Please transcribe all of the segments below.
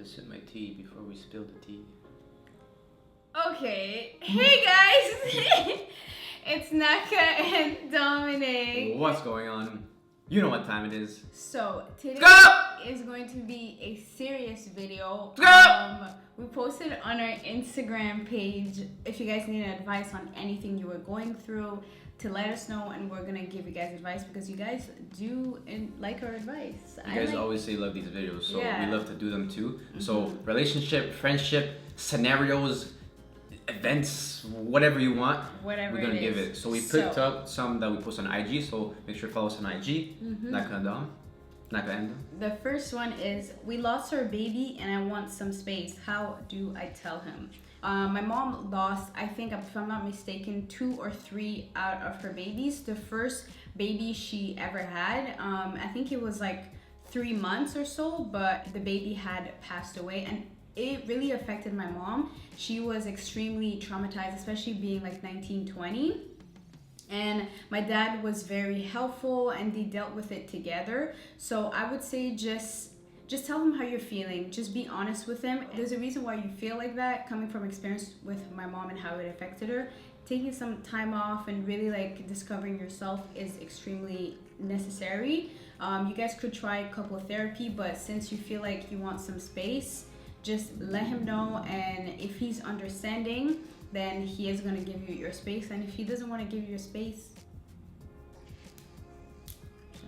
sip my tea before we spill the tea. Okay, hey guys, it's Naka and Dominic. What's going on? You know what time it is. So today is going to be a serious video. We posted on our Instagram page if you guys need advice on anything you were going through, to let us know, and we're gonna give you guys advice because you guys do like our advice. You guys always say you love these videos, so Yeah. we love to do them too. So relationship, friendship, scenarios, events, whatever you want, Whatever we're gonna it give is. it. So we picked up some that we post on IG, so make sure to follow us on IG. Nakaanddom. Nakaanddom. The first one is, we lost our baby and I want some space. How do I tell him? My mom lost, I think, if I'm not mistaken, 2 or 3 out of her babies. The first baby she ever had, I think it was like 3 months or so, but the baby had passed away, and it really affected my mom. She was extremely traumatized, especially being like 19, 20. And my dad was very helpful and they dealt with it together. So I would say just tell him how you're feeling. Just be honest with him. There's a reason why you feel like that, coming from experience with my mom and how it affected her. Taking some time off and really like discovering yourself is extremely necessary. You guys could try a couple of therapy, but since you feel like you want some space, just let him know, and if he's understanding, then he is going to give you your space, and if he doesn't want to give you your space.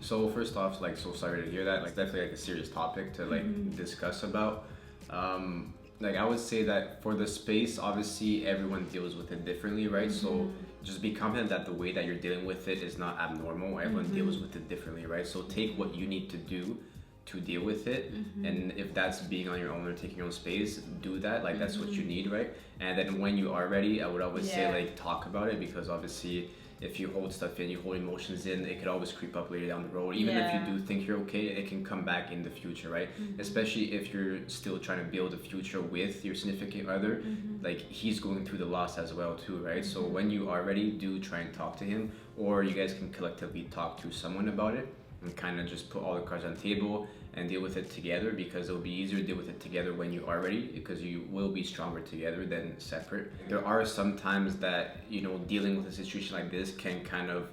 So first off, like, so sorry to hear that. Like, definitely like a serious topic to like discuss about. Like, I would say that for the space, obviously everyone deals with it differently, right? So just be confident that the way that you're dealing with it is not abnormal. Everyone deals with it differently, right? So take what you need to do to deal with it, and if that's being on your own or taking your own space, do that. Like, that's what you need, right? And then when you are ready, I would always say, like, talk about it, because obviously if you hold stuff in, you hold emotions in, it could always creep up later down the road. Even if you do think you're okay, it can come back in the future, right? Especially if you're still trying to build a future with your significant other. Like, he's going through the loss as well too, right? So when you are ready, do try and talk to him, or you guys can collectively talk to someone about it and kind of just put all the cards on the table and deal with it together, because it'll be easier to deal with it together when you are ready, because you will be stronger together than separate. There are some times that, you know, dealing with a situation like this can kind of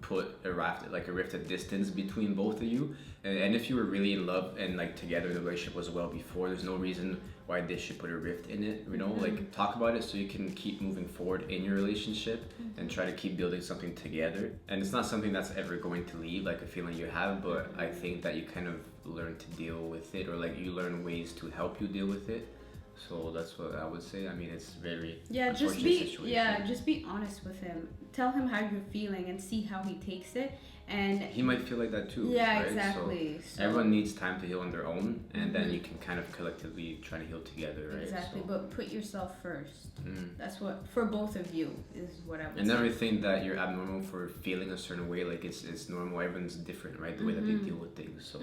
put a rift of distance between both of you, and if you were really in love and like together, the relationship was well before, there's no reason why this should put a rift in it, you know. Like, talk about it so you can keep moving forward in your relationship and try to keep building something together. And it's not something that's ever going to leave, like a feeling you have, but I think that you kind of learn to deal with it, or like you learn ways to help you deal with it. So that's what I would say. I mean, it's very just be honest with him. Tell him how you're feeling and see how he takes it. And he might feel like that too. Yeah, right? exactly. So everyone needs time to heal on their own, and then you can kind of collectively try to heal together, right? Exactly, so, but put yourself first. That's what, for both of you, is what I would say. And never think that you're abnormal for feeling a certain way. Like, it's normal. Everyone's different, right? The way that they deal with things. So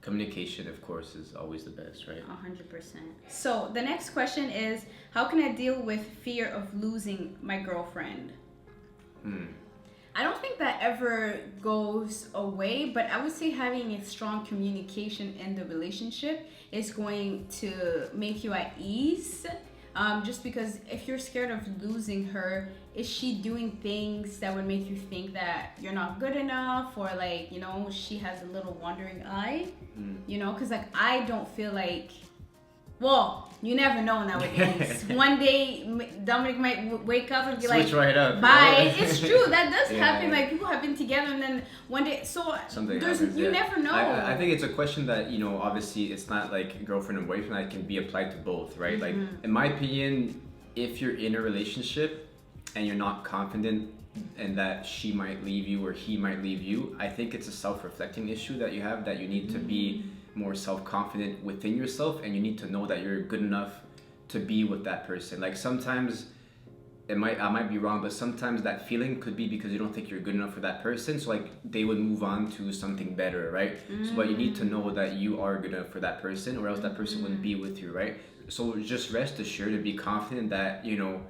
communication, of course, is always the best, right? 100%. So the next question is, how can I deal with fear of losing my girlfriend? I don't think that ever goes away, but I would say having a strong communication in the relationship is going to make you at ease. Just because if you're scared of losing her, is she doing things that would make you think that you're not good enough, or like, you know, she has a little wandering eye, you know? Because like, I don't feel like, well, you never know nowadays. One day Dominic might wake up and be Switch right up, bye. It's true, that does happen. Like, people have been together and then one day, so something there's happens, you never know. I think it's a question that, you know, obviously it's not like girlfriend and boyfriend, that can be applied to both, right? Like, in my opinion, if you're in a relationship and you're not confident and that she might leave you or he might leave you, I think it's a self-reflecting issue that you have, that you need to be more self-confident within yourself, and you need to know that you're good enough to be with that person. Like, sometimes I might be wrong, but sometimes that feeling could be because you don't think you're good enough for that person, so like they would move on to something better, right? So, but you need to know that you are good enough for that person, or else that person wouldn't be with you, right? So just rest assured and be confident that, you know,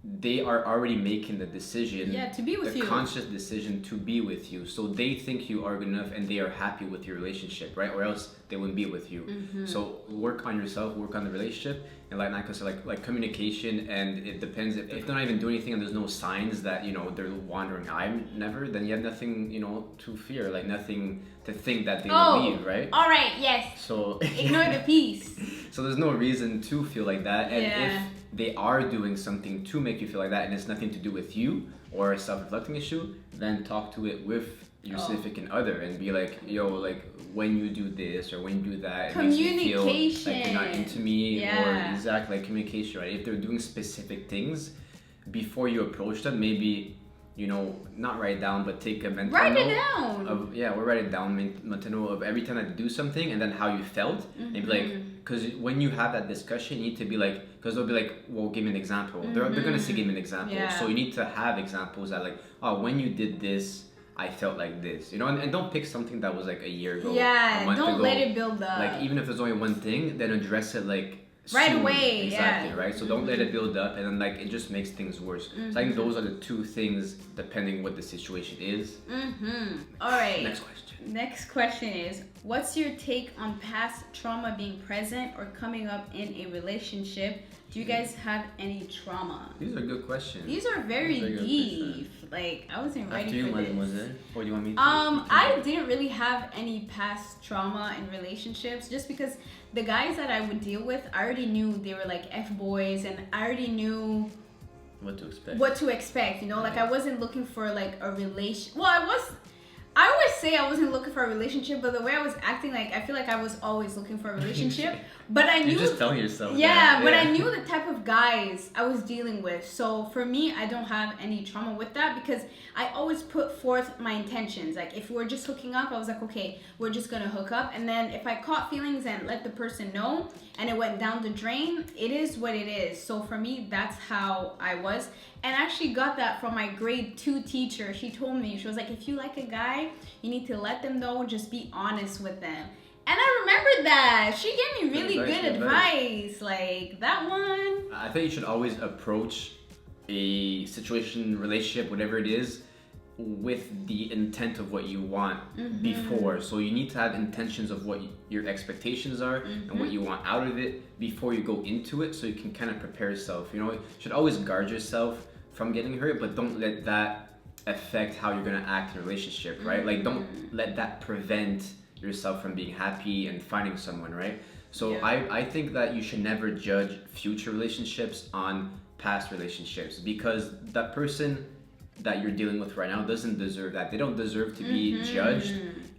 they are already making the decision, to be with the you, conscious decision to be with you. So they think you are good enough and they are happy with your relationship, right? Or else they wouldn't be with you. So work on yourself, work on the relationship, and like Naka said, like communication. And it depends if they're not even doing anything and there's no signs that, you know, they're wandering. I'm never. Then you have nothing, you know, to fear, like nothing to think that they will leave, right? All right, yes. So ignore the peace. So there's no reason to feel like that, and Yeah. if they are doing something to make you feel like that and it's nothing to do with you or a self-reflecting issue, then talk to it with your significant other and be like, yo, like when you do this or when you do that, it makes me feel like you're not into me, or exactly, like communication, right? If they're doing specific things, before you approach them, maybe, you know, not write it down, but take a mental Write note it down. we'll write it down, mental note of every time that you do something and then how you felt. And be like, because when you have that discussion, you need to be like, because they'll be like, well, give me an example. They're gonna say, give me an example. So you need to have examples that like, oh, when you did this, I felt like this, you know, and don't pick something that was like a year ago, a month don't ago. let it build up. Like even if there's only one thing, then address it like right soon. away. Exactly, right? So don't let it build up, and then like it just makes things worse. So I think those are the two things, depending what the situation is. All right. Next question. Next question is, what's your take on past trauma being present or coming up in a relationship? Do you guys have any trauma? These are good questions. These are very deep. Like, I wasn't ready After you, for this. mademoiselle. Or do you want me to? I didn't really have any past trauma in relationships, just because the guys that I would deal with, I already knew they were like F-boys, and I already knew what to expect. You know, like I wasn't looking for like a relation. Well, I always say I wasn't looking for a relationship, but the way I was acting, like I feel like I was always looking for a relationship. But I knew, you're just telling yourself. But I knew the type of guys I was dealing with. So for me, I don't have any trauma with that, because I always put forth my intentions. Like if we're just hooking up, I was like, okay, we're just gonna hook up. And then if I caught feelings and let the person know, and it went down the drain, it is what it is. So for me, that's how I was. And I actually got that from my grade 2 teacher. She told me, she was like, if you like a guy, you need to let them know, just be honest with them. And I remembered that. She gave me really good advice. Like that one. I think you should always approach a situation, relationship, whatever it is, with the intent of what you want before. So you need to have intentions of what your expectations are and what you want out of it before you go into it, so you can kind of prepare yourself. You know, you should always guard yourself from getting hurt, but don't let that affect how you're gonna act in a relationship, right? Like don't let that prevent yourself from being happy and finding someone, right? So I think that you should never judge future relationships on past relationships, because that person that you're dealing with right now doesn't deserve that. They don't deserve to be judged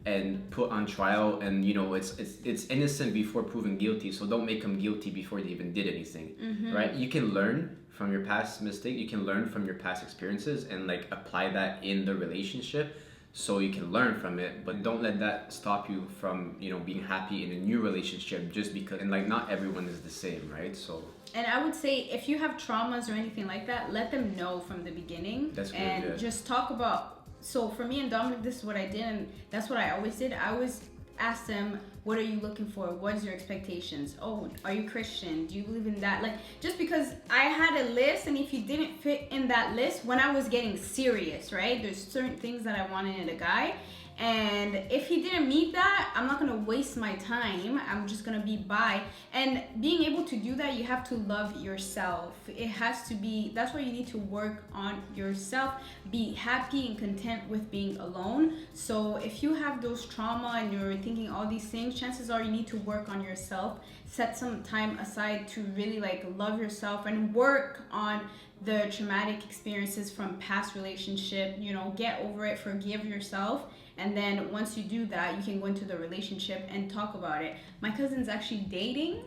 and put on trial, and you know it's innocent before proven guilty. So don't make them guilty before they even did anything, right? You can learn from your past mistake, you can learn from your past experiences and like apply that in the relationship, so you can learn from it. But don't let that stop you from, you know, being happy in a new relationship just because, and like not everyone is the same, right? So. And I would say if you have traumas or anything like that, let them know from the beginning. That's good, and just talk about. So for me and Dominic, this is what I did, and that's what I always did. I always asked them, what are you looking for? What is your expectations? Oh, are you Christian? Do you believe in that? Like, just because I had a list, and if you didn't fit in that list, when I was getting serious, right? There's certain things that I wanted in a guy. And if he didn't meet that, I'm not gonna waste my time. I'm just gonna be bi. And being able to do that, you have to love yourself. It has to be, that's why you need to work on yourself. Be happy and content with being alone. So if you have those trauma and you're thinking all these things, chances are you need to work on yourself. Set some time aside to really like love yourself and work on the traumatic experiences from past relationship. You know, get over it, forgive yourself. And then once you do that, you can go into the relationship and talk about it. My cousin's actually dating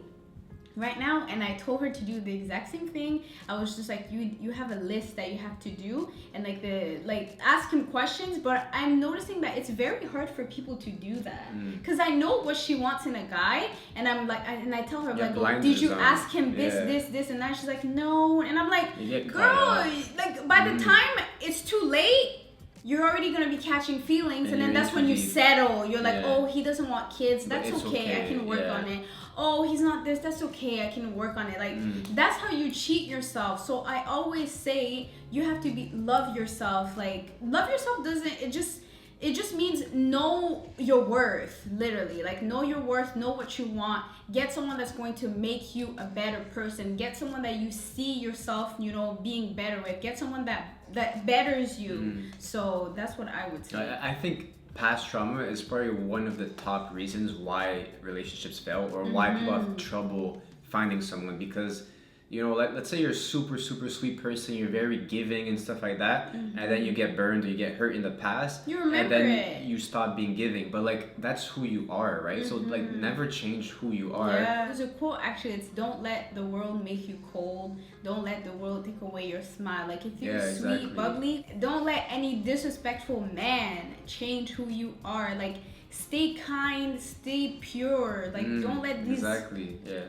right now, and I told her to do the exact same thing. I was just like, you have a list that you have to do, and like ask him questions. But I'm noticing that it's very hard for people to do that, because I know what she wants in a guy, and I'm like, and I tell her, I'm like, well, did you ask him this and that? She's like, no. And I'm like, girl, like by the time it's too late, you're already gonna be catching feelings, and then you're that's when you into settle. You're like, Yeah. oh, he doesn't want kids. But That's it's okay. I can work yeah. on it. Oh, he's not this. That's okay. I can work on it. Like that's how you cheat yourself. So I always say you have to love yourself. Like love yourself doesn't. It just means know your worth, literally. Like know your worth, know what you want. Get someone that's going to make you a better person. Get someone that you see yourself, you know, being better with. Get someone that betters you. So that's what I would say. I think past trauma is probably one of the top reasons why relationships fail or why people have trouble finding someone, because you know, let's say you're a super sweet person, you're very giving and stuff like that, and then you get burned or you get hurt in the past, You remember and then it. you stop being giving. But like that's who you are, right? So like never change who you are. Yeah. There's a quote actually. It's don't let the world make you cold. Don't let the world take away your smile. Like if you're sweet, bubbly, don't let any disrespectful man change who you are. Like stay kind, stay pure. Like don't let these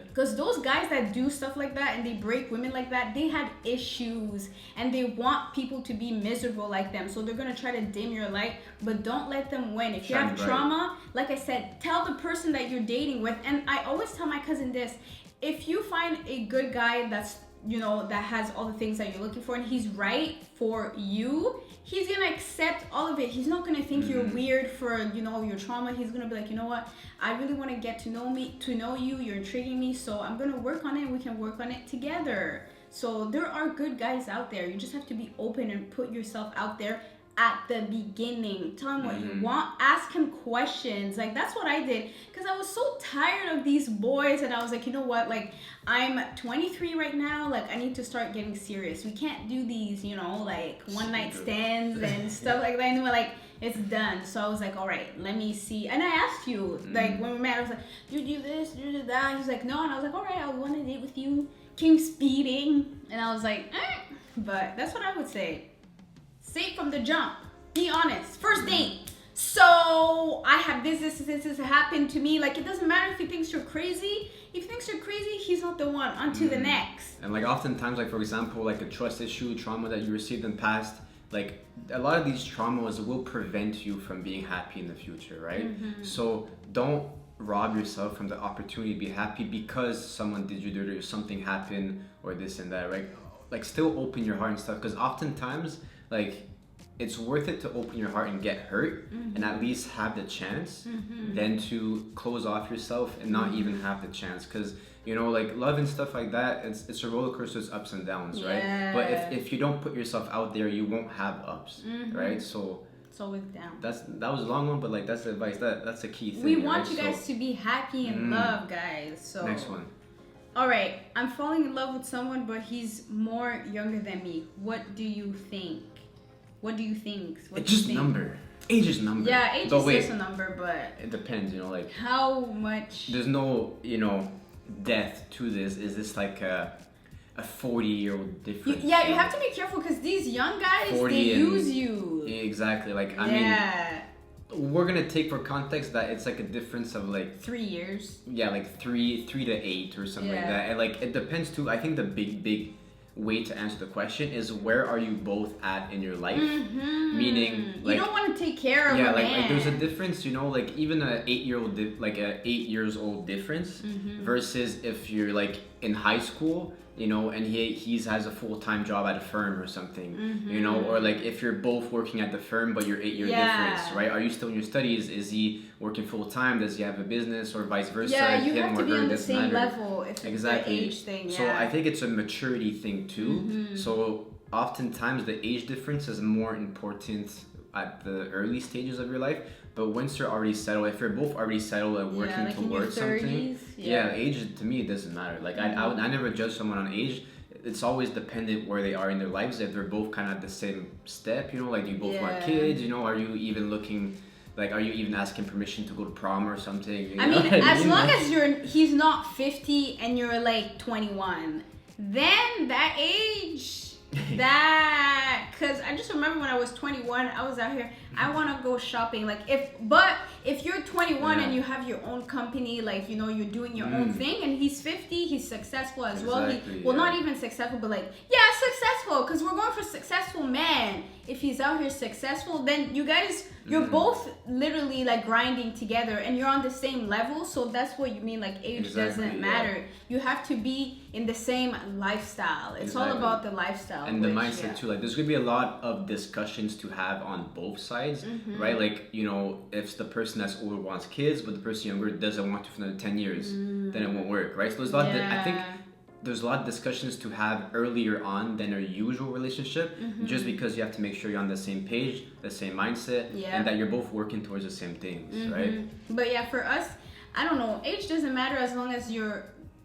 because those guys that do stuff like that and they break women like that, they had issues and they want people to be miserable like them, so they're gonna try to dim your light, but don't let them win. If you have trauma, like I said, tell the person that you're dating with. And I always tell my cousin this: if you find a good guy that's, you know, that has all the things that you're looking for and he's right for you, he's gonna accept all of it. He's not gonna think you're weird for, you know, your trauma. He's gonna be like, you know what, I really want to get to know you. You're intriguing me, so I'm gonna work on it and we can work on it together. So there are good guys out there. You just have to be open and put yourself out there at the beginning. Tell him what you want. Ask him questions. Like that's what I did, because I was so tired of these boys, and I was like, you know what, like I'm 23 right now, like I need to start getting serious. We can't do these, you know, like one night stands and stuff like that. And we're like, it's done. So I was like, all right, let me see. And I asked you, like when we met, I was like, do you do this, do you do that? He's like, no. And I was like, all right, I want to date with you. Came speeding, and I was like, but that's what I would say. Say from the jump. Be honest. First date. So I have this happened to me. Like it doesn't matter if he thinks you're crazy. If he thinks you're crazy, he's not the one. On to the next. And like oftentimes, like for example, like a trust issue, trauma that you received in the past, like a lot of these traumas will prevent you from being happy in the future, right? So don't rob yourself from the opportunity to be happy because someone did you dirty or something happened or this and that, right? Like still open your heart and stuff, because oftentimes like it's worth it to open your heart and get hurt and at least have the chance than to close off yourself and not even have the chance, because you know, like love and stuff like that, it's a roller coaster, it's ups and downs, right? But if you don't put yourself out there, you won't have ups, right? So it's always down. That was a long one, but like that's the advice. That's a key thing. We want you guys to be happy and love, guys. So next one. All right, I'm falling in love with someone, but he's more younger than me. What do you think? What do you think? It's just number. Age is number. Yeah, age is just a number, but it depends. You know, like how much. There's no, you know, depth to this. Is this like a 40-year-old difference? You have to be careful because these young guys, they use you. Exactly. Like I mean, we're gonna take for context that it's like a difference of like 3 years. Yeah, like three to 8 or something like that. And like it depends too. I think the big way to answer the question is where are you both at in your life? Meaning, like, you don't want to take care of a man. Like there's a difference, you know, like even a 8 years old difference versus if you're like in high school, you know, and he has a full-time job at a firm or something, you know, or like if you're both working at the firm but you're 8-year difference, right? Are you still in your studies? Is he working full-time? Does he have a business or vice versa? Yeah, you have to be on the same level if it's the age thing. So I think it's a maturity thing too. So oftentimes the age difference is more important at the early stages of your life. But once you're already settled, if you're both already settled and working like towards something, age to me it doesn't matter. Like I never judge someone on age. It's always dependent where they are in their lives. If they're both kind of at the same step, you know, like do you both want kids? You know, are you even looking? Like, are you even asking permission to go to prom or something? I mean, as long as he's not 50 and you're like 21, then that age That, because I just remember when I was 21, I was out here, I want to go shopping. Like, if you're 21 and you have your own company, like, you know, you're doing your own thing, and he's 50, he's successful as well. Not even successful, but like, successful, because we're going for successful man. If he's out here successful, then you guys, you're both literally like grinding together and you're on the same level. So that's what you mean, like age doesn't matter. You have to be in the same lifestyle. It's all about the lifestyle. And the mindset too. Like there's gonna be a lot of discussions to have on both sides, right? Like, you know, if the person that's older wants kids, but the person younger doesn't want to for another 10 years, then it won't work, right? So there's a lot I think there's a lot of discussions to have earlier on than our usual relationship, just because you have to make sure you're on the same page, the same mindset, and that you're both working towards the same things, right? But yeah, for us, I don't know, age doesn't matter as long as you're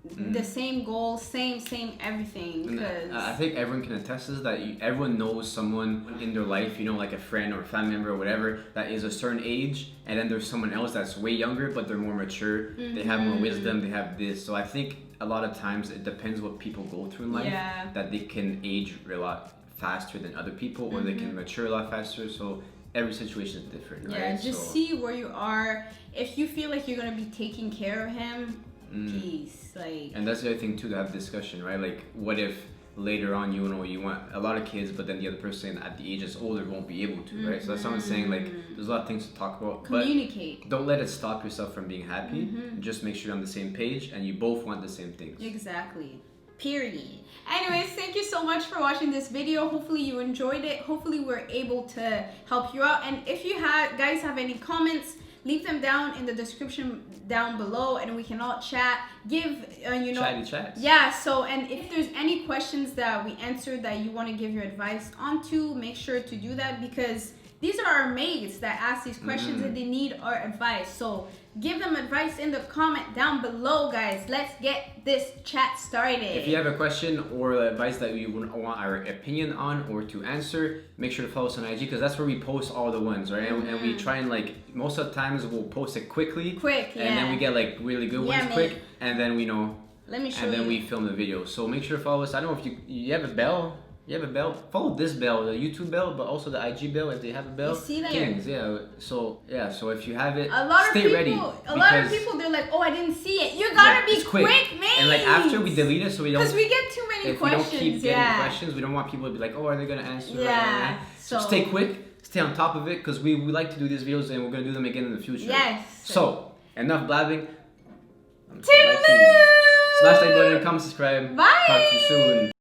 the same goal, same everything. Because I think everyone can attest to this, that everyone knows someone in their life, you know, like a friend or a family member or whatever, that is a certain age, and then there's someone else that's way younger, but they're more mature, they have more wisdom, they have this. So I think a lot of times it depends what people go through in life, that they can age a lot faster than other people, or they can mature a lot faster. So every situation is different, right? Yeah, just see where you are. If you feel like you're gonna be taking care of him, peace. Like, and that's the other thing too, to have discussion, right? Like, what if later on, you know, you want a lot of kids, but then the other person at the age that's older won't be able to, right? So that's what I'm saying. Like, there's a lot of things to talk about. Communicate. But don't let it stop yourself from being happy. Just make sure you're on the same page and you both want the same things. Exactly. Period. Anyways, thank you so much for watching this video. Hopefully you enjoyed it. Hopefully we're able to help you out. And if you guys have any comments, leave them down in the description down below, and we can all chat. Give you know, chatty chats. Yeah. So, and if there's any questions that we answered that you want to give your advice onto, make sure to do that, because these are our mates that ask these questions and they need our advice. So give them advice in the comment down below, guys. Let's get this chat started. If you have a question or advice that you want our opinion on or to answer, make sure to follow us on IG, because that's where we post all the ones, right? And we try and, like, most of the times we'll post it quickly. And then we get like really good ones quick, and then we know. Let me show you. And then we film the video. So make sure to follow us. I don't know if you have a bell. You have a bell? Follow this bell, the YouTube bell, but also the IG bell if they have a bell. You see that? Kings, so if you have it, stay ready. A lot of people, they're like, oh, I didn't see it. You gotta be quick, man. And like after we delete it, so we don't. Because we get too many questions. If we don't keep getting questions, we don't want people to be like, oh, are they gonna answer? Yeah. So stay quick, stay on top of it, because we like to do these videos and we're gonna do them again in the future. Yes. So enough blabbing. Toodaloo! Smash that button, comment, subscribe. Bye. Talk to you soon.